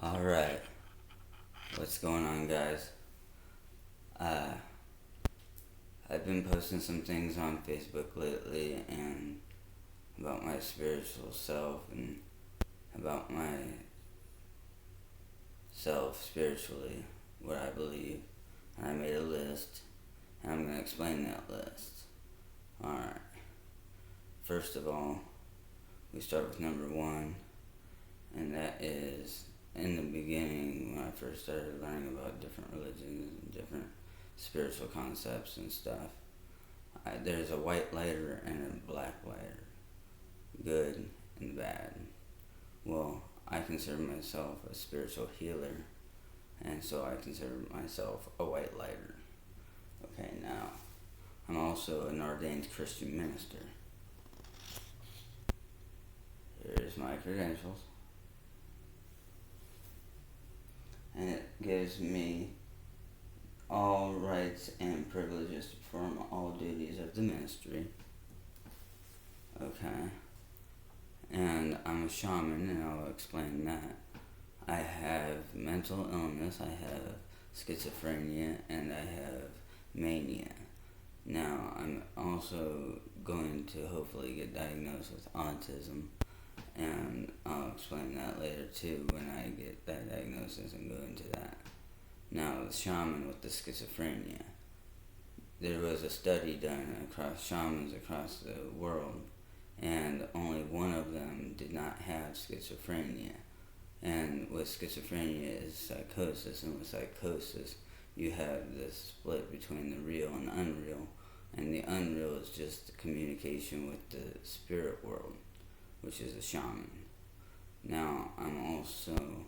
Alright, what's going on, guys? Uh, I've been posting some things on Facebook lately and about my spiritual self and about myself spiritually, what I believe. And I made a list, and I'm going to explain that list. Alright, first of all, we start with number one, and that is in the beginning when I first started learning about different religions and different spiritual concepts and stuff. There's a white lighter and a black lighter, good and bad. Well, I consider myself a spiritual healer, and so I consider myself a white lighter. Okay, now, I'm also an ordained Christian minister. Here's my credentials. And it gives me all rights and privileges to perform all duties of the ministry. Okay. And I'm a shaman, and I'll explain that. I have mental illness, I have schizophrenia, and I have mania. Now, I'm also going to hopefully get diagnosed with autism, and I'll explain that later too when I get that diagnosis and go into that. Now, the shaman with the schizophrenia. There was a study done across shamans across the world, and only one of them did not have schizophrenia. And with schizophrenia is psychosis, and with psychosis you have this split between the real and unreal, and the unreal is just communication with the spirit world, which is a shaman. Now, I'm also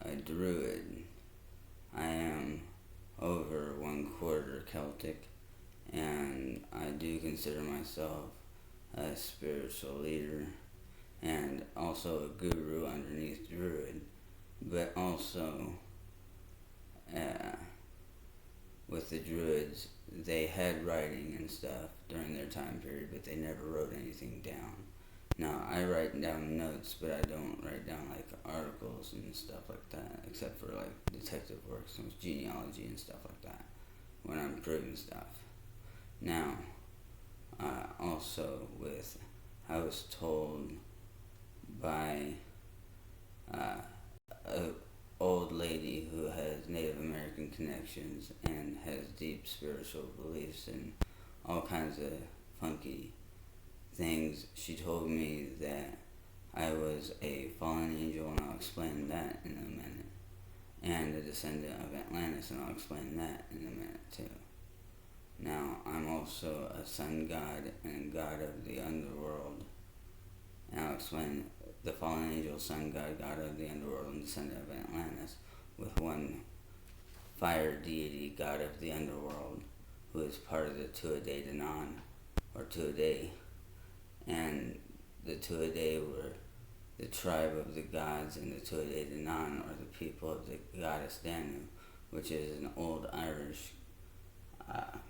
a druid. I am over 1/4 Celtic, and I do consider myself a spiritual leader and also a guru underneath druid. But also, with the druids, they had writing and stuff during their time period, but they never wrote anything down. Now, I write down notes, but I don't write down like articles and stuff like that, except for like detective work, some genealogy and stuff like that, when I'm proving stuff. Now, also I was told by a old lady who has Native American connections and has deep spiritual beliefs and all kinds of funky things. She told me that I was a fallen angel, and I'll explain that in a minute, and a descendant of Atlantis, and I'll explain that in a minute too. Now, I'm also a sun god and god of the underworld, and I'll explain the fallen angel, sun god, god of the underworld, and descendant of Atlantis, with one fire deity, god of the underworld, who is part of the Tuatha Danann, or Tuatha. And the Tuatha were the tribe of the gods, and the Tuatha Danann are the people of the goddess Danu, which is an old Irish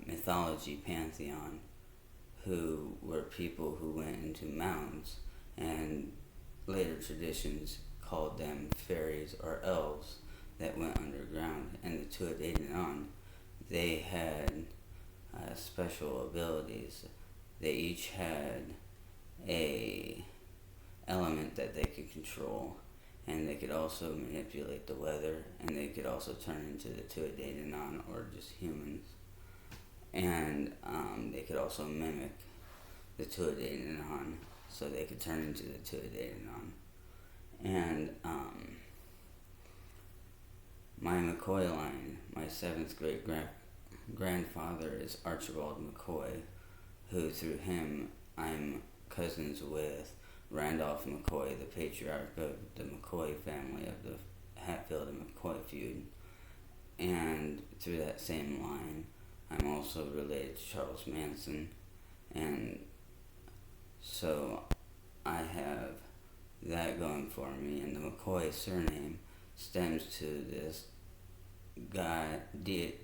mythology pantheon, who were people who went into mounds, and later traditions called them fairies or elves that went underground. And the Tuatha Danann, they had special abilities. They each had a element that they could control, and they could also manipulate the weather, and they could also turn into the Tuatha Danann, or just humans. And they could also mimic the Tuatha Danann, so they could turn into the Tuatha Danann. And my McCoy line, my 7th great grandfather is Archibald McCoy, who through him I'm cousins with Randolph McCoy, the patriarch of the McCoy family of the Hatfield and McCoy feud. And through that same line, I'm also related to Charles Manson, and so I have that going for me. And the McCoy surname stems to this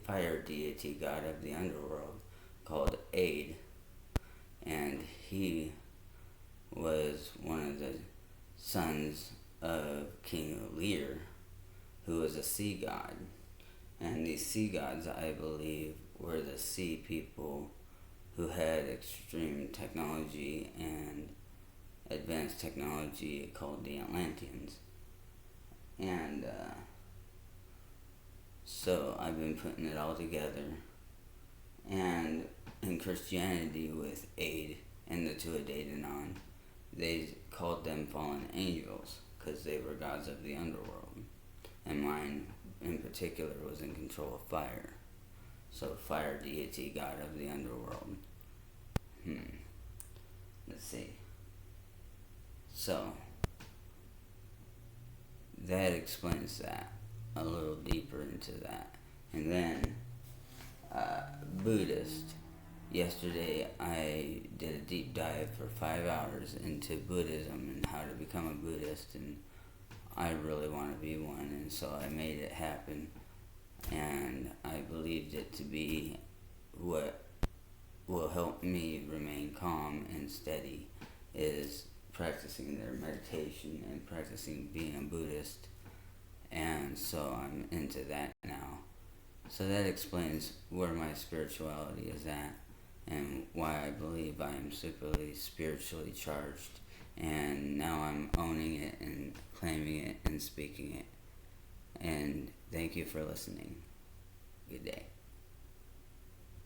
fire deity, god of the underworld, called Aid, and he was one of the sons of King Lear, who was a sea god. And these sea gods, I believe, were the sea people who had extreme technology and advanced technology called the Atlanteans. And so I've been putting it all together. And in Christianity, with Aid and the Tuatha they called them fallen angels because they were gods of the underworld. And mine, in particular, was in control of fire. So, fire deity, god of the underworld. Let's see. So, that explains that a little deeper into that. And then, Buddhist. Yesterday, I did a deep dive for 5 hours into Buddhism and how to become a Buddhist, and I really want to be one, and so I made it happen. And I believed it to be what will help me remain calm and steady is practicing their meditation and practicing being a Buddhist. And so I'm into that now. So that explains where my spirituality is at and why I believe I am superly spiritually charged. And now I'm owning it and claiming it and speaking it. And thank you for listening. Good day.